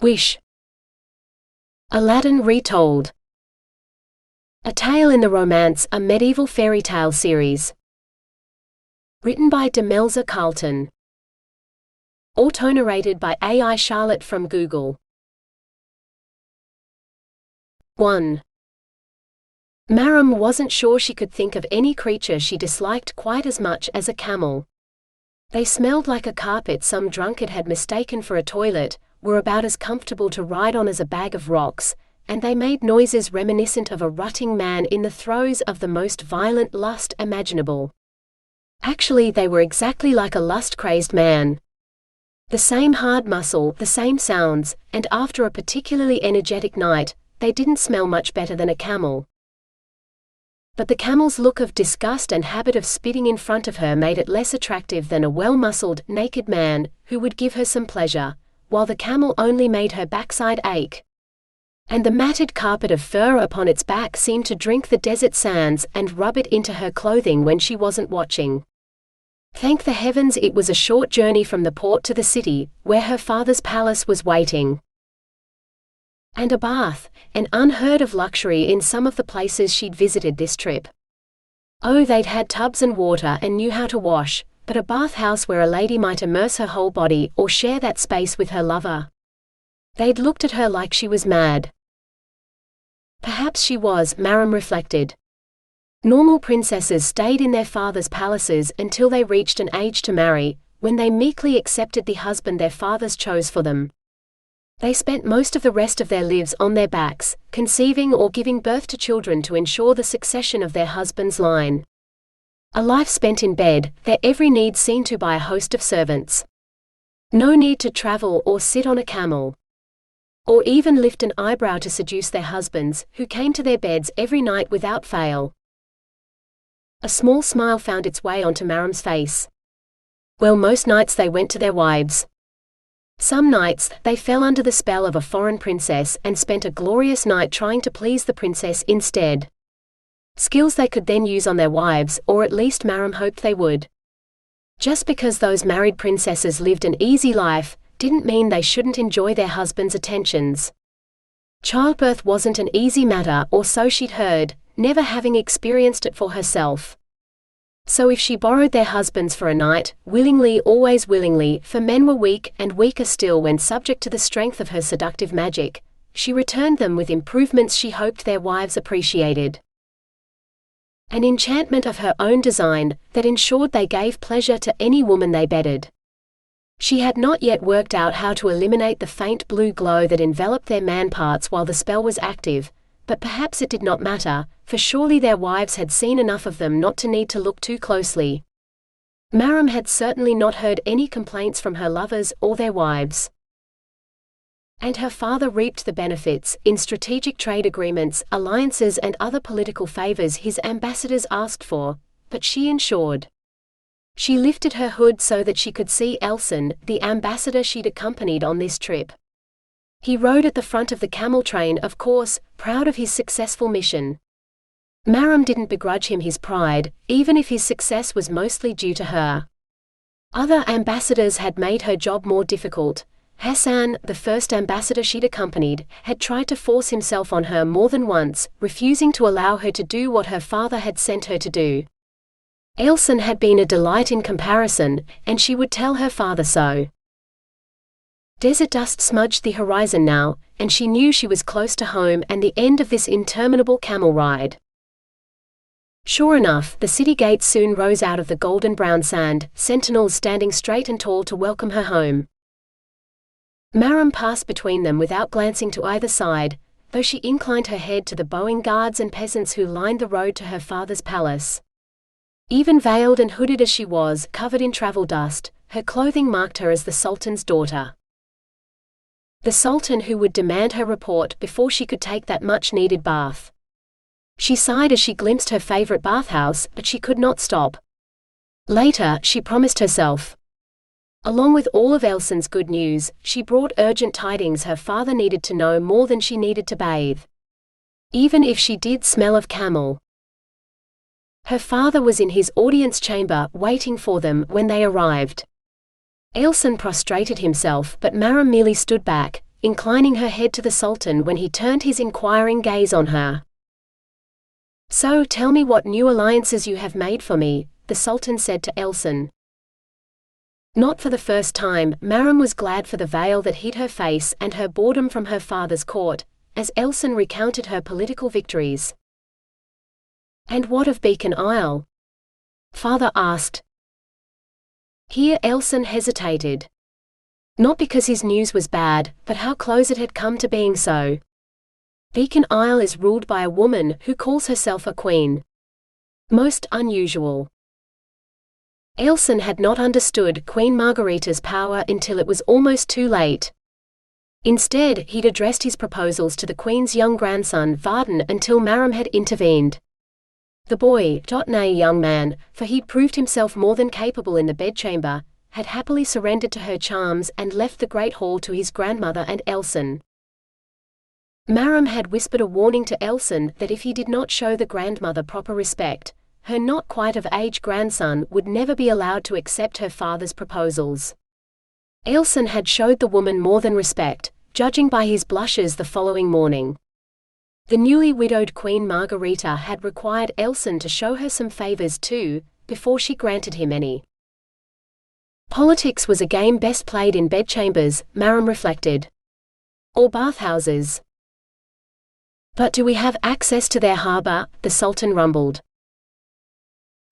Wish. Aladdin Retold. A tale in the Romance, a medieval fairy tale series. Written by Demelza Carlton. Autonarrated by AI Charlotte from Google. 1. Maram wasn't sure she could think of any creature she disliked quite as much as a camel. They smelled like a carpet some drunkard had mistaken for a toilet, were about as comfortable to ride on as a bag of rocks, and they made noises reminiscent of a rutting man in the throes of the most violent lust imaginable. Actually, they were exactly like a lust-crazed man. The same hard muscle, the same sounds, and after a particularly energetic night, they didn't smell much better than a camel. But the camel's look of disgust and habit of spitting in front of her made it less attractive than a well-muscled, naked man, who would give her some pleasure, while the camel only made her backside ache. And the matted carpet of fur upon its back seemed to drink the desert sands and rub it into her clothing when she wasn't watching. Thank the heavens it was a short journey from the port to the city, where her father's palace was waiting. And a bath, an unheard-of luxury in some of the places she'd visited this trip. Oh, they'd had tubs and water and knew how to wash, but a bathhouse where a lady might immerse her whole body or share that space with her lover. They'd looked at her like she was mad. Perhaps she was, Maram reflected. Normal princesses stayed in their father's palaces until they reached an age to marry, when they meekly accepted the husband their fathers chose for them. They spent most of the rest of their lives on their backs, conceiving or giving birth to children to ensure the succession of their husband's line. A life spent in bed, their every need seen to by a host of servants. No need to travel or sit on a camel. Or even lift an eyebrow to seduce their husbands, who came to their beds every night without fail. A small smile found its way onto Maram's face. Well, most nights they went to their wives. Some nights, they fell under the spell of a foreign princess and spent a glorious night trying to please the princess instead. Skills they could then use on their wives, or at least Maram hoped they would. Just because those married princesses lived an easy life, didn't mean they shouldn't enjoy their husbands' attentions. Childbirth wasn't an easy matter, or so she'd heard, never having experienced it for herself. So if she borrowed their husbands for a night, willingly, always willingly, for men were weak and weaker still when subject to the strength of her seductive magic, she returned them with improvements she hoped their wives appreciated. An enchantment of her own design, that ensured they gave pleasure to any woman they bedded. She had not yet worked out how to eliminate the faint blue glow that enveloped their man parts while the spell was active, but perhaps it did not matter, for surely their wives had seen enough of them not to need to look too closely. Maram had certainly not heard any complaints from her lovers or their wives. And her father reaped the benefits, in strategic trade agreements, alliances and other political favors his ambassadors asked for, but she ensured. She lifted her hood so that she could see Elson, the ambassador she'd accompanied on this trip. He rode at the front of the camel train, of course, proud of his successful mission. Maram didn't begrudge him his pride, even if his success was mostly due to her. Other ambassadors had made her job more difficult. Hassan, the first ambassador she'd accompanied, had tried to force himself on her more than once, refusing to allow her to do what her father had sent her to do. Elson had been a delight in comparison, and she would tell her father so. Desert dust smudged the horizon now, and she knew she was close to home and the end of this interminable camel ride. Sure enough, the city gates soon rose out of the golden brown sand, sentinels standing straight and tall to welcome her home. Maram passed between them without glancing to either side, though she inclined her head to the bowing guards and peasants who lined the road to her father's palace. Even veiled and hooded as she was, covered in travel dust, her clothing marked her as the sultan's daughter. The sultan who would demand her report before she could take that much-needed bath. She sighed as she glimpsed her favorite bathhouse, but she could not stop. Later, she promised herself. Along with all of Elson's good news, she brought urgent tidings her father needed to know more than she needed to bathe. Even if she did smell of camel. Her father was in his audience chamber, waiting for them when they arrived. Elson prostrated himself, but Maram merely stood back, inclining her head to the Sultan when he turned his inquiring gaze on her. "So tell me what new alliances you have made for me," the Sultan said to Elsan. Not for the first time, Maram was glad for the veil that hid her face and her boredom from her father's court, as Elsan recounted her political victories. "And what of Beacon Isle?" father asked. Here Elsan hesitated. Not because his news was bad, but how close it had come to being so. Beacon Isle is ruled by a woman who calls herself a queen. Most unusual. Elsan had not understood Queen Margarita's power until it was almost too late. Instead, he'd addressed his proposals to the Queen's young grandson Varden until Maram had intervened. The boy, nay young man, for he'd proved himself more than capable in the bedchamber, had happily surrendered to her charms and left the great hall to his grandmother and Elsan. Maram had whispered a warning to Elsan that if he did not show the grandmother proper respect, her not-quite-of-age grandson would never be allowed to accept her father's proposals. Elsan had showed the woman more than respect, judging by his blushes the following morning. The newly widowed Queen Margarita had required Elsan to show her some favors too, before she granted him any. Politics was a game best played in bedchambers, Maram reflected. Or bathhouses. "But do we have access to their harbor?" the Sultan rumbled.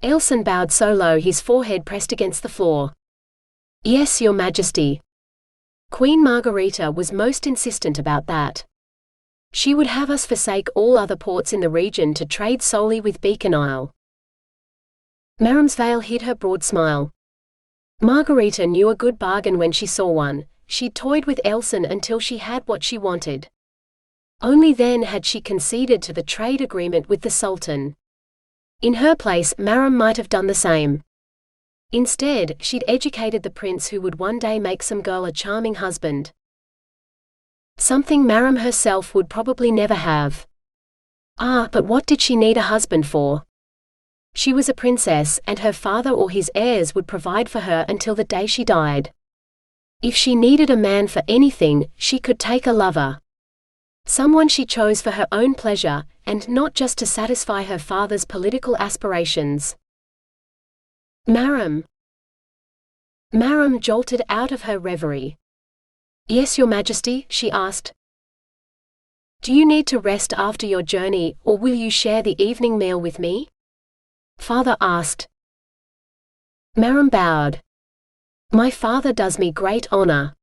Elsan bowed so low his forehead pressed against the floor. "Yes, Your Majesty." Queen Margarita was most insistent about that. She would have us forsake all other ports in the region to trade solely with Beacon Isle. Maram's veil hid her broad smile. Margarita knew a good bargain when she saw one. She'd toyed with Elsan until she had what she wanted. Only then had she conceded to the trade agreement with the Sultan. In her place, Maram might have done the same. Instead, she'd educated the prince who would one day make some girl a charming husband. Something Maram herself would probably never have. But what did she need a husband for? She was a princess, and her father or his heirs would provide for her until the day she died. If she needed a man for anything, she could take a lover. Someone she chose for her own pleasure, and not just to satisfy her father's political aspirations. Maram jolted out of her reverie. "Yes, Your Majesty," she asked. "Do you need to rest after your journey, or will you share the evening meal with me?" father asked. Maram bowed. "My father does me great honor.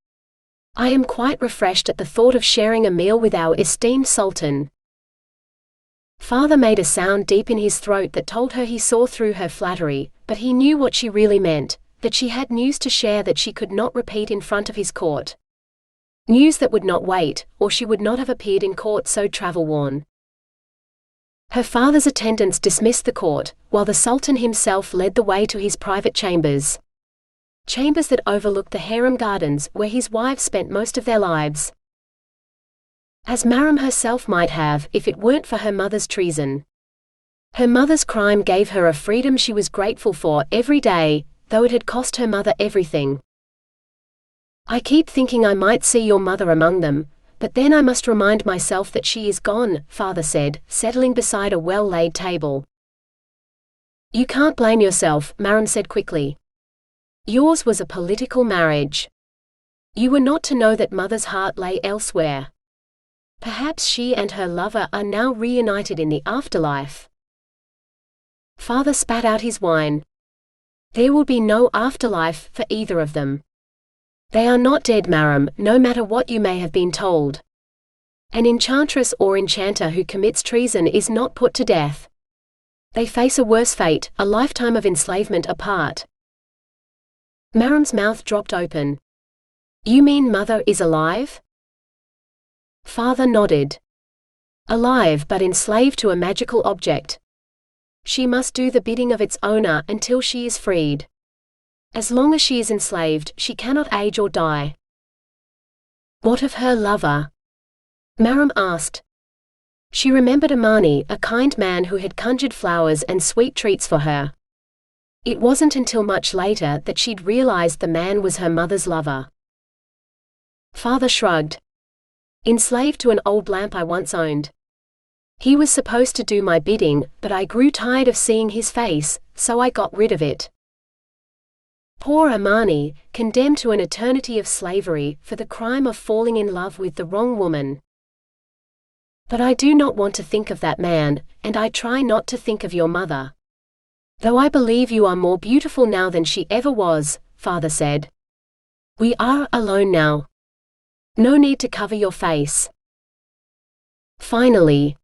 I am quite refreshed at the thought of sharing a meal with our esteemed Sultan." Father made a sound deep in his throat that told her he saw through her flattery, but he knew what she really meant, that she had news to share that she could not repeat in front of his court. News that would not wait, or she would not have appeared in court so travel-worn. Her father's attendants dismissed the court, while the Sultan himself led the way to his private chambers. Chambers that overlooked the harem gardens where his wives spent most of their lives. As Maram herself might have if it weren't for her mother's treason. Her mother's crime gave her a freedom she was grateful for every day, though it had cost her mother everything. "I keep thinking I might see your mother among them, but then I must remind myself that she is gone," father said, settling beside a well-laid table. "You can't blame yourself," Maram said quickly. "Yours was a political marriage. You were not to know that mother's heart lay elsewhere. Perhaps she and her lover are now reunited in the afterlife." Father spat out his wine. "There will be no afterlife for either of them. They are not dead, Maram, no matter what you may have been told. An enchantress or enchanter who commits treason is not put to death. They face a worse fate, a lifetime of enslavement apart." Maram's mouth dropped open. "You mean mother is alive?" Father nodded. "Alive but enslaved to a magical object. She must do the bidding of its owner until she is freed. As long as she is enslaved, she cannot age or die." "What of her lover?" Maram asked. She remembered Amani, a kind man who had conjured flowers and sweet treats for her. It wasn't until much later that she'd realized the man was her mother's lover. Father shrugged. enslaved to an old lamp I once owned. He was supposed to do my bidding, but I grew tired of seeing his face, so I got rid of it. Poor Amani, condemned to an eternity of slavery for the crime of falling in love with the wrong woman. But I do not want to think of that man, and I try not to think of your mother. Though I believe you are more beautiful now than she ever was, father said. We are alone now. No need to cover your face. Finally.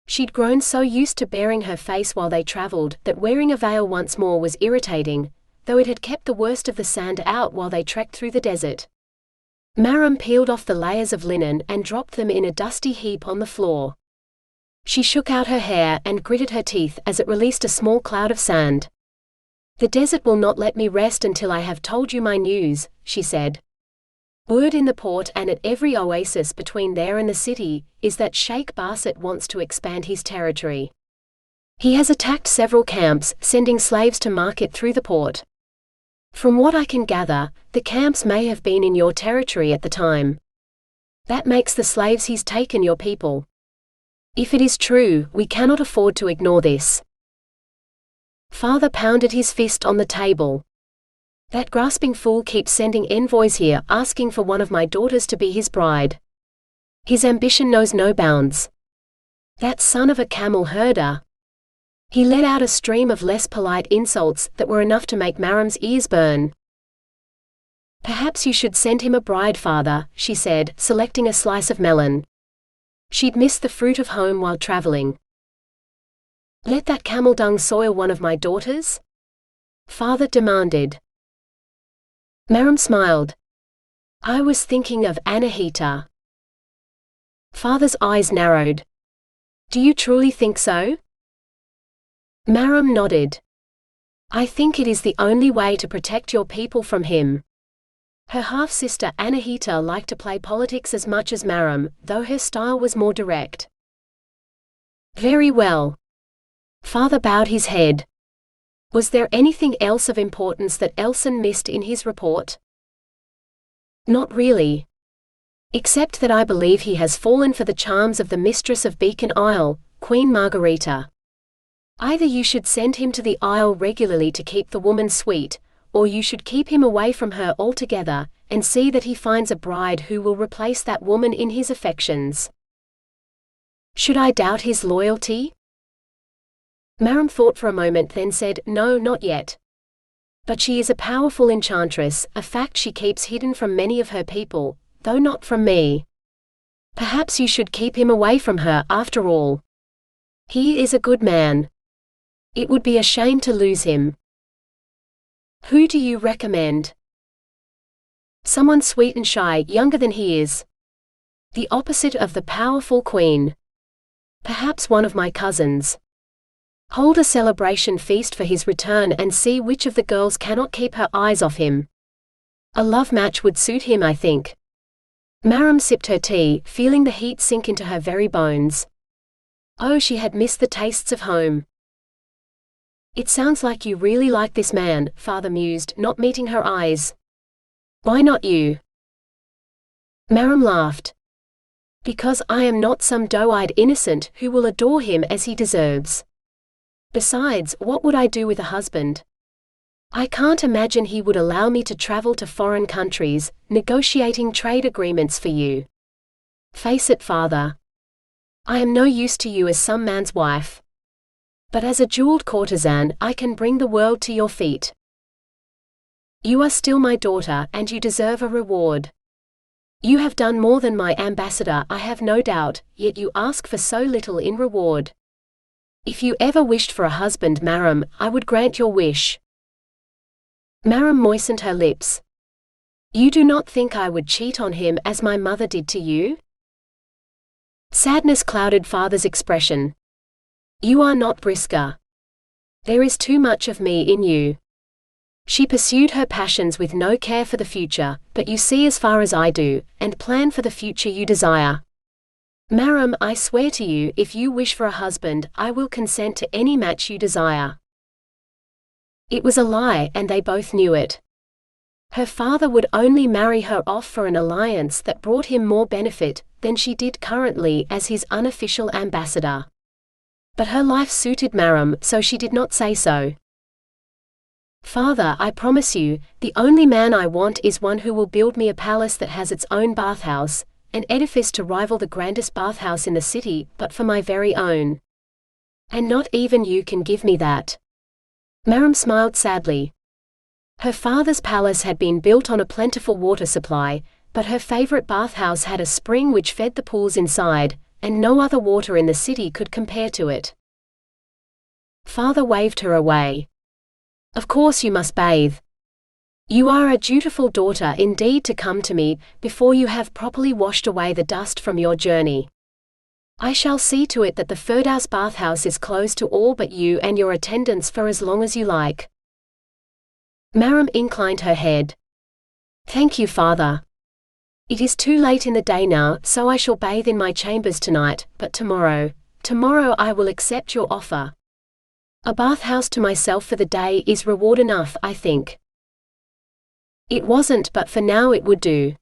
She'd grown so used to bearing her face while they traveled that wearing a veil once more was irritating, though it had kept the worst of the sand out while they trekked through the desert. Maram peeled off the layers of linen and dropped them in a dusty heap on the floor. She shook out her hair and gritted her teeth as it released a small cloud of sand. The desert will not let me rest until I have told you my news, she said. Word in the port and at every oasis between there and the city is that Sheikh Basit wants to expand his territory. He has attacked several camps, sending slaves to market through the port. From what I can gather, the camps may have been in your territory at the time. That makes the slaves he's taken your people. If it is true, we cannot afford to ignore this. Father pounded his fist on the table. That grasping fool keeps sending envoys here asking for one of my daughters to be his bride. His ambition knows no bounds. That son of a camel herder. He let out a stream of less polite insults that were enough to make Maram's ears burn. Perhaps you should send him a bride, father, she said, selecting a slice of melon. She'd missed the fruit of home while traveling. Let that camel dung soil one of my daughters? Father demanded. Maram smiled. I was thinking of Anahita. Father's eyes narrowed. Do you truly think so? Maram nodded. I think it is the only way to protect your people from him. Her half-sister Anahita liked to play politics as much as Maram, though her style was more direct. Very well. Father bowed his head. Was there anything else of importance that Elson missed in his report? Not really. Except that I believe he has fallen for the charms of the mistress of Beacon Isle, Queen Margarita. Either you should send him to the Isle regularly to keep the woman sweet, or you should keep him away from her altogether, and see that he finds a bride who will replace that woman in his affections. Should I doubt his loyalty? Maram thought for a moment, then said, No, not yet. But she is a powerful enchantress, a fact she keeps hidden from many of her people, though not from me. Perhaps you should keep him away from her after all. He is a good man. It would be a shame to lose him. Who do you recommend? Someone sweet and shy, younger than he is. The opposite of the powerful queen. Perhaps one of my cousins. Hold a celebration feast for his return and see which of the girls cannot keep her eyes off him. A love match would suit him, I think. Maram sipped her tea, feeling the heat sink into her very bones. Oh, she had missed the tastes of home. It sounds like you really like this man, Father mused, not meeting her eyes. Why not you? Maram laughed. Because I am not some doe-eyed innocent who will adore him as he deserves. Besides, what would I do with a husband? I can't imagine he would allow me to travel to foreign countries, negotiating trade agreements for you. Face it, Father. I am no use to you as some man's wife. But as a jeweled courtesan, I can bring the world to your feet. You are still my daughter, and you deserve a reward. You have done more than my ambassador, I have no doubt, yet you ask for so little in reward. If you ever wished for a husband, Maram, I would grant your wish. Maram moistened her lips. You do not think I would cheat on him as my mother did to you? Sadness clouded Father's expression. You are not Brisker. There is too much of me in you. She pursued her passions with no care for the future, but you see as far as I do, and plan for the future you desire. Maram, I swear to you, if you wish for a husband, I will consent to any match you desire. It was a lie, and they both knew it. Her father would only marry her off for an alliance that brought him more benefit than she did currently as his unofficial ambassador. But her life suited Maram, so she did not say so. "Father, I promise you, the only man I want is one who will build me a palace that has its own bathhouse, an edifice to rival the grandest bathhouse in the city, but for my very own. And not even you can give me that." Maram smiled sadly. Her father's palace had been built on a plentiful water supply, but her favorite bathhouse had a spring which fed the pools inside, and no other water in the city could compare to it. Father waved her away. "Of course you must bathe. You are a dutiful daughter indeed to come to me before you have properly washed away the dust from your journey. I shall see to it that the Firdaus bathhouse is closed to all but you and your attendants for as long as you like." Maram inclined her head. "Thank you, father. It is too late in the day now, so I shall bathe in my chambers tonight, but tomorrow I will accept your offer. A bathhouse to myself for the day is reward enough, I think." It wasn't, but for now it would do.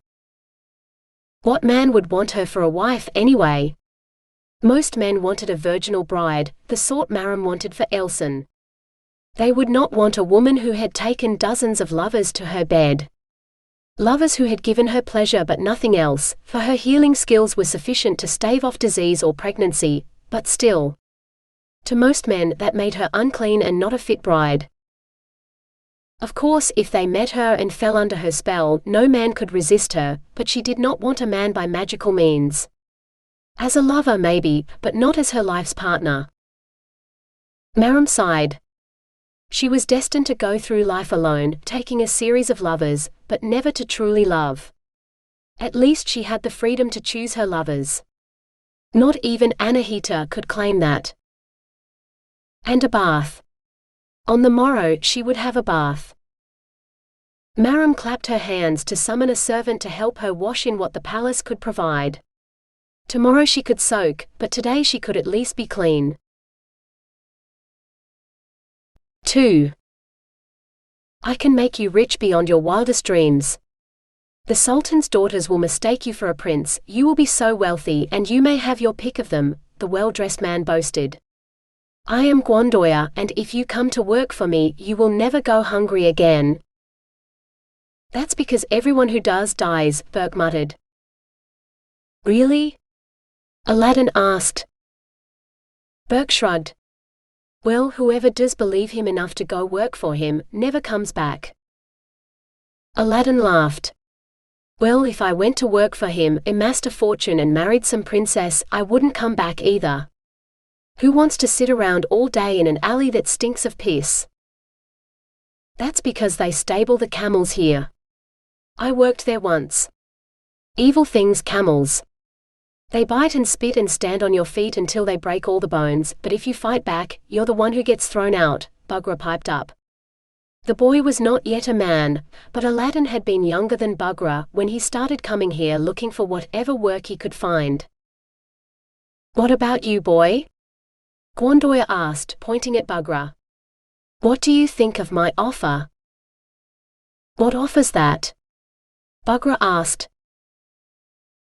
What man would want her for a wife anyway? Most men wanted a virginal bride, the sort Maram wanted for Elsan. They would not want a woman who had taken dozens of lovers to her bed. Lovers who had given her pleasure but nothing else, for her healing skills were sufficient to stave off disease or pregnancy, but still. To most men that made her unclean and not a fit bride. Of course, if they met her and fell under her spell, no man could resist her, but she did not want a man by magical means. As a lover maybe, but not as her life's partner. Maram sighed. She was destined to go through life alone, taking a series of lovers, but never to truly love. At least she had the freedom to choose her lovers. Not even Anahita could claim that. And a bath. On the morrow she would have a bath. Maram clapped her hands to summon a servant to help her wash in what the palace could provide. Tomorrow she could soak, but today she could at least be clean. 2. I can make you rich beyond your wildest dreams. The Sultan's daughters will mistake you for a prince, you will be so wealthy and you may have your pick of them, the well-dressed man boasted. I am Gwandoya, and if you come to work for me, you will never go hungry again. That's because everyone who does dies, Burke muttered. Really? Aladdin asked. Burke shrugged. Well, whoever does believe him enough to go work for him, never comes back. Aladdin laughed. Well, if I went to work for him, amassed a fortune and married some princess, I wouldn't come back either. Who wants to sit around all day in an alley that stinks of piss? That's because they stable the camels here. I worked there once. Evil things, camels. They bite and spit and stand on your feet until they break all the bones, but if you fight back, you're the one who gets thrown out, Bugra piped up. The boy was not yet a man, but Aladdin had been younger than Bugra when he started coming here looking for whatever work he could find. What about you, boy? Gwandoya asked, pointing at Bugra. What do you think of my offer? What offer's that? Bugra asked.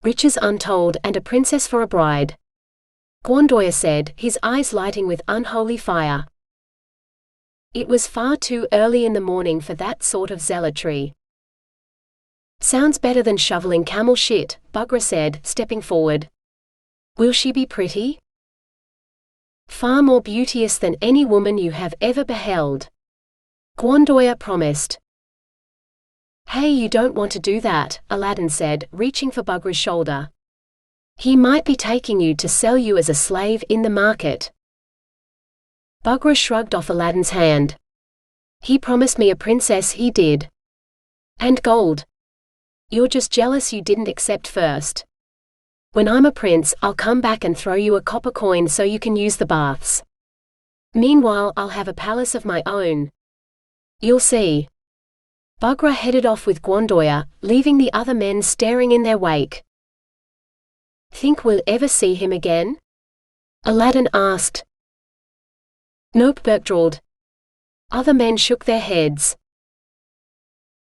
Riches untold and a princess for a bride. Gwandoya said, his eyes lighting with unholy fire. It was far too early in the morning for that sort of zealotry. Sounds better than shoveling camel shit, Bugra said, stepping forward. Will she be pretty? Far more beauteous than any woman you have ever beheld. Gwandoya promised. Hey, you don't want to do that, Aladdin said, reaching for Bugra's shoulder. He might be taking you to sell you as a slave in the market. Bugra shrugged off Aladdin's hand. He promised me a princess, he did. And gold. You're just jealous you didn't accept first. When I'm a prince, I'll come back and throw you a copper coin so you can use the baths. Meanwhile, I'll have a palace of my own. You'll see. Bugra headed off with Gwandoya, leaving the other men staring in their wake. Think we'll ever see him again? Aladdin asked. Nope, Burke drawled. Other men shook their heads.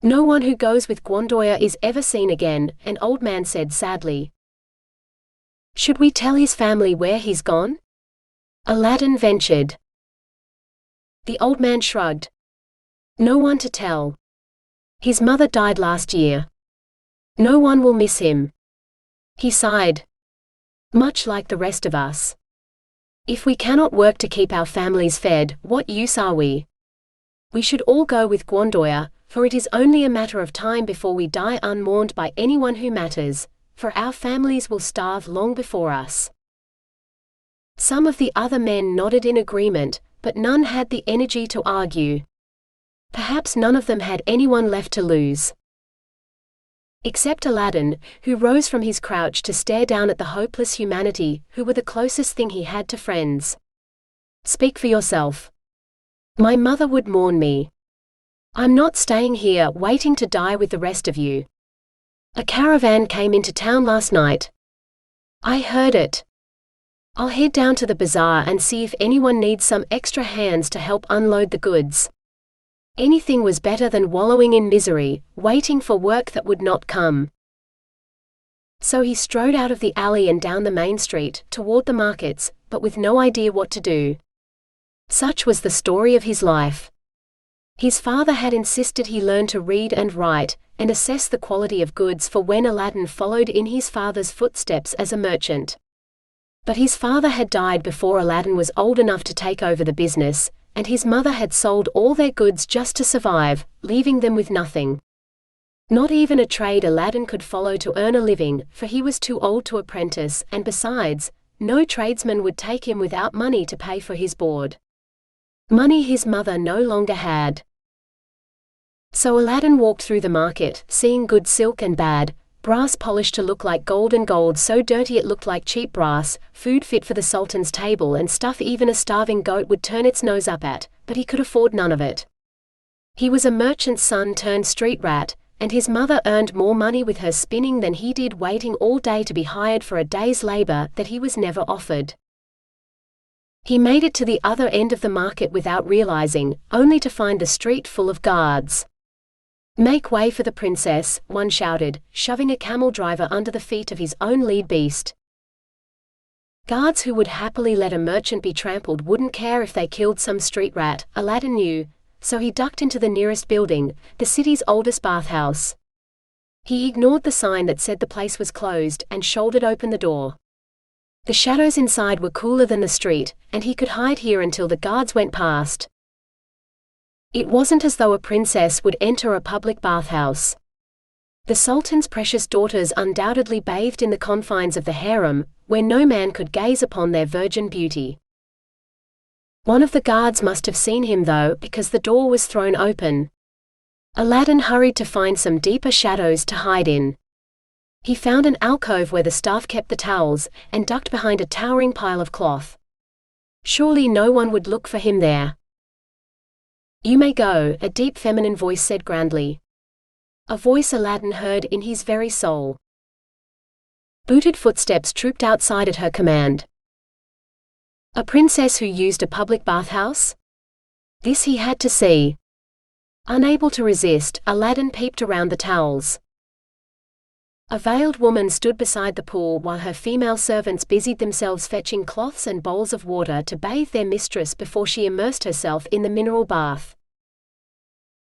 No one who goes with Gwandoya is ever seen again," an old man said sadly. "Should we tell his family where he's gone?" Aladdin ventured. The old man shrugged. "No one to tell. His mother died last year. No one will miss him." He sighed. "Much like the rest of us. If we cannot work to keep our families fed, what use are we? We should all go with Gwandoya, for it is only a matter of time before we die unmourned by anyone who matters, for our families will starve long before us." Some of the other men nodded in agreement, but none had the energy to argue. Perhaps none of them had anyone left to lose. Except Aladdin, who rose from his crouch to stare down at the hopeless humanity, who were the closest thing he had to friends. "Speak for yourself. My mother would mourn me. I'm not staying here waiting to die with the rest of you. A caravan came into town last night. I heard it. I'll head down to the bazaar and see if anyone needs some extra hands to help unload the goods. Anything was better than wallowing in misery, waiting for work that would not come." So he strode out of the alley and down the main street, toward the markets, but with no idea what to do. Such was the story of his life. His father had insisted he learn to read and write, and assess the quality of goods for when Aladdin followed in his father's footsteps as a merchant. But his father had died before Aladdin was old enough to take over the business, and his mother had sold all their goods just to survive, leaving them with nothing. Not even a trade Aladdin could follow to earn a living, for he was too old to apprentice, and besides, no tradesman would take him without money to pay for his board. Money his mother no longer had. So Aladdin walked through the market, seeing good silk and bad, brass polished to look like gold and gold so dirty it looked like cheap brass, food fit for the sultan's table and stuff even a starving goat would turn its nose up at, but he could afford none of it. He was a merchant's son turned street rat, and his mother earned more money with her spinning than he did waiting all day to be hired for a day's labor that he was never offered. He made it to the other end of the market without realizing, only to find the street full of guards. "Make way for the princess," one shouted, shoving a camel driver under the feet of his own lead beast. Guards who would happily let a merchant be trampled wouldn't care if they killed some street rat, Aladdin knew, so he ducked into the nearest building, the city's oldest bathhouse. He ignored the sign that said the place was closed and shouldered open the door. The shadows inside were cooler than the street, and he could hide here until the guards went past. It wasn't as though a princess would enter a public bathhouse. The Sultan's precious daughters undoubtedly bathed in the confines of the harem, where no man could gaze upon their virgin beauty. One of the guards must have seen him though, because the door was thrown open. Aladdin hurried to find some deeper shadows to hide in. He found an alcove where the staff kept the towels, and ducked behind a towering pile of cloth. Surely no one would look for him there. "You may go," a deep feminine voice said grandly. A voice Aladdin heard in his very soul. Booted footsteps trooped outside at her command. A princess who used a public bathhouse? This he had to see. Unable to resist, Aladdin peeped around the towels. A veiled woman stood beside the pool while her female servants busied themselves fetching cloths and bowls of water to bathe their mistress before she immersed herself in the mineral bath.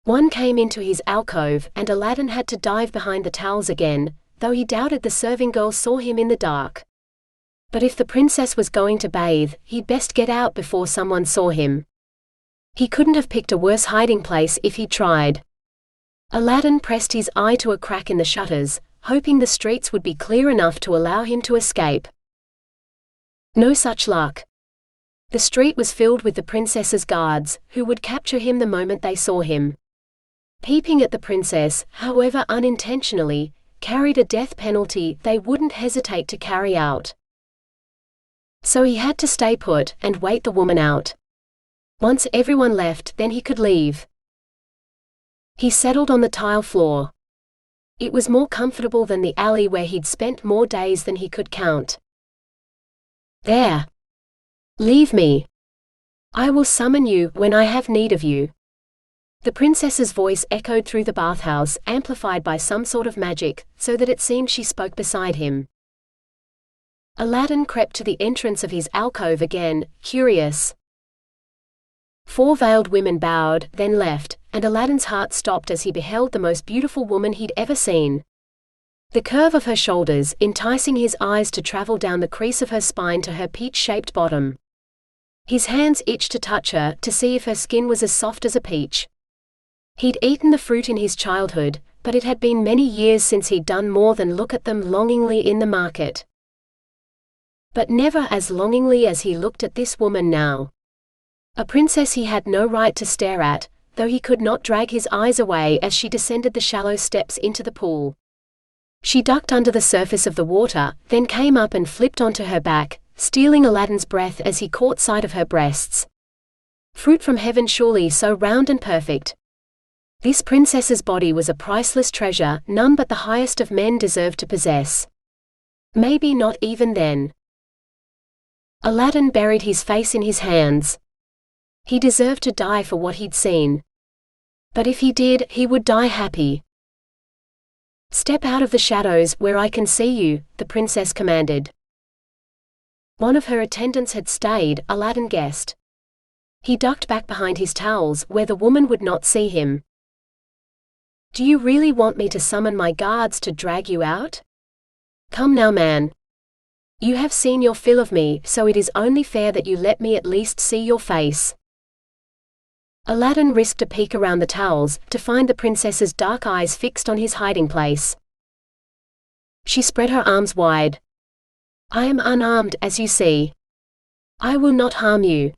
One came into his alcove, and Aladdin had to dive behind the towels again, though he doubted the serving girl saw him in the dark. But if the princess was going to bathe, he'd best get out before someone saw him. He couldn't have picked a worse hiding place if he'd tried. Aladdin pressed his eye to a crack in the shutters, hoping the streets would be clear enough to allow him to escape. No such luck. The street was filled with the princess's guards, who would capture him the moment they saw him. Peeping at the princess, however unintentionally, carried a death penalty they wouldn't hesitate to carry out. So he had to stay put and wait the woman out. Once everyone left, then he could leave. He settled on the tile floor. It was more comfortable than the alley where he'd spent more days than he could count. "There. Leave me. I will summon you when I have need of you." The princess's voice echoed through the bathhouse, amplified by some sort of magic, so that it seemed she spoke beside him. Aladdin crept to the entrance of his alcove again, curious. 4 veiled women bowed, then left, and Aladdin's heart stopped as he beheld the most beautiful woman he'd ever seen. The curve of her shoulders, enticing his eyes to travel down the crease of her spine to her peach-shaped bottom. His hands itched to touch her, to see if her skin was as soft as a peach. He'd eaten the fruit in his childhood, but it had been many years since he'd done more than look at them longingly in the market. But never as longingly as he looked at this woman now. A princess he had no right to stare at, though he could not drag his eyes away as she descended the shallow steps into the pool. She ducked under the surface of the water, then came up and flipped onto her back, stealing Aladdin's breath as he caught sight of her breasts. Fruit from heaven, surely so round and perfect. This princess's body was a priceless treasure none but the highest of men deserved to possess. Maybe not even then. Aladdin buried his face in his hands. He deserved to die for what he'd seen. But if he did, he would die happy. "Step out of the shadows, where I can see you," the princess commanded. One of her attendants had stayed, Aladdin guessed. He ducked back behind his towels, where the woman would not see him. "Do you really want me to summon my guards to drag you out? Come now, man. You have seen your fill of me, so it is only fair that you let me at least see your face." Aladdin risked a peek around the towels, to find the princess's dark eyes fixed on his hiding place. She spread her arms wide. "I am unarmed, as you see. I will not harm you."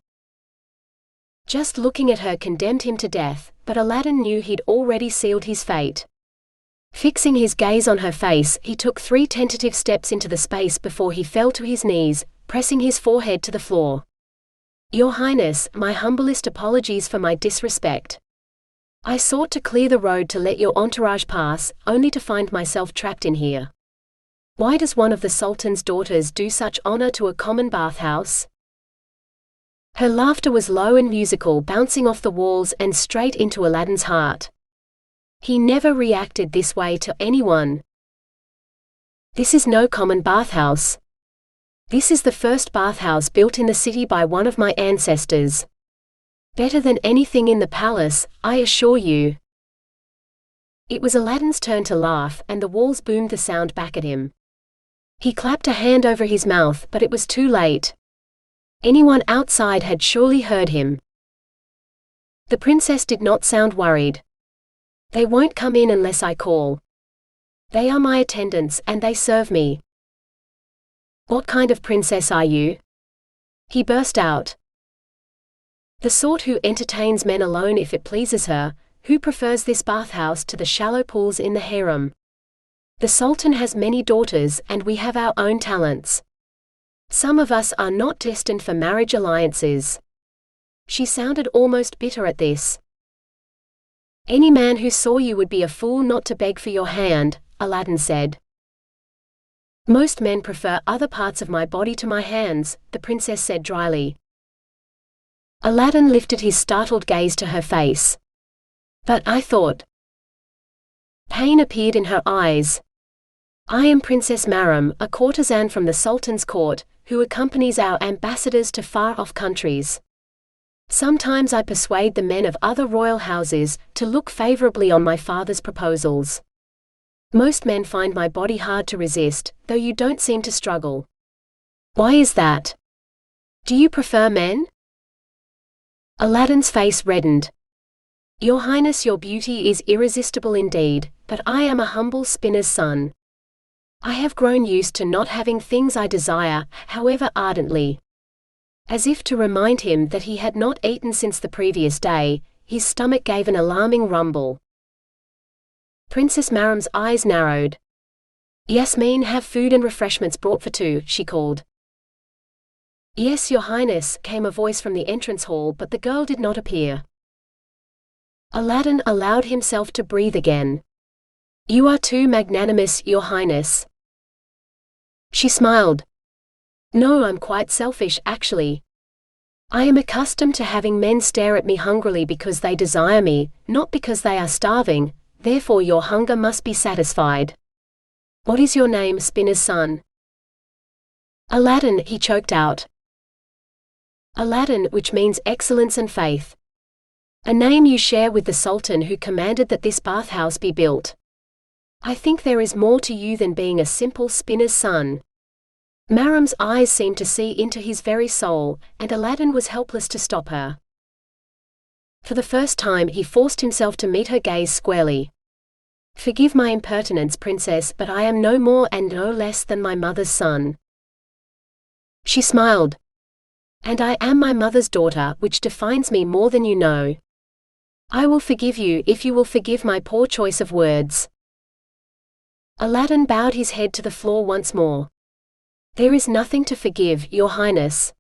Just looking at her condemned him to death, but Aladdin knew he'd already sealed his fate. Fixing his gaze on her face, he took 3 tentative steps into the space before he fell to his knees, pressing his forehead to the floor. "Your Highness, my humblest apologies for my disrespect. I sought to clear the road to let your entourage pass, only to find myself trapped in here. Why does one of the Sultan's daughters do such honor to a common bathhouse?" Her laughter was low and musical, bouncing off the walls and straight into Aladdin's heart. He never reacted this way to anyone. "This is no common bathhouse. This is the first bathhouse built in the city by one of my ancestors. Better than anything in the palace, I assure you." It was Aladdin's turn to laugh, and the walls boomed the sound back at him. He clapped a hand over his mouth, but it was too late. Anyone outside had surely heard him. The princess did not sound worried. "They won't come in unless I call. They are my attendants, and they serve me." "What kind of princess are you?" he burst out. "The sort who entertains men alone if it pleases her, who prefers this bathhouse to the shallow pools in the harem. The Sultan has many daughters, and we have our own talents. Some of us are not destined for marriage alliances." She sounded almost bitter at this. "Any man who saw you would be a fool not to beg for your hand," Aladdin said. "Most men prefer other parts of my body to my hands," the princess said dryly. Aladdin lifted his startled gaze to her face. "But I thought—" Pain appeared in her eyes. "I am Princess Maram, a courtesan from the Sultan's court, who accompanies our ambassadors to far-off countries. Sometimes I persuade the men of other royal houses to look favorably on my father's proposals. Most men find my body hard to resist, though you don't seem to struggle. Why is that? Do you prefer men?" Aladdin's face reddened. "Your Highness, your beauty is irresistible indeed, but I am a humble spinner's son. I have grown used to not having things I desire, however ardently." As if to remind him that he had not eaten since the previous day, his stomach gave an alarming rumble. Princess Maram's eyes narrowed. "Yasmin, have food and refreshments brought for 2, she called. "Yes, Your Highness," came a voice from the entrance hall, but the girl did not appear. Aladdin allowed himself to breathe again. "You are too magnanimous, Your Highness." She smiled. "No, I'm quite selfish, actually. I am accustomed to having men stare at me hungrily because they desire me, not because they are starving, therefore your hunger must be satisfied. What is your name, spinner's son? Aladdin, he choked out. Aladdin, which means excellence and faith. A name you share with the sultan who commanded that this bathhouse be built. I think there is more to you than being a simple spinner's son. Maram's eyes seemed to see into his very soul, and Aladdin was helpless to stop her. For the first time he forced himself to meet her gaze squarely. Forgive my impertinence, princess, but I am no more and no less than my mother's son. She smiled. And I am my mother's daughter, which defines me more than you know. I will forgive you if you will forgive my poor choice of words. Aladdin bowed his head to the floor once more. There is nothing to forgive, Your Highness.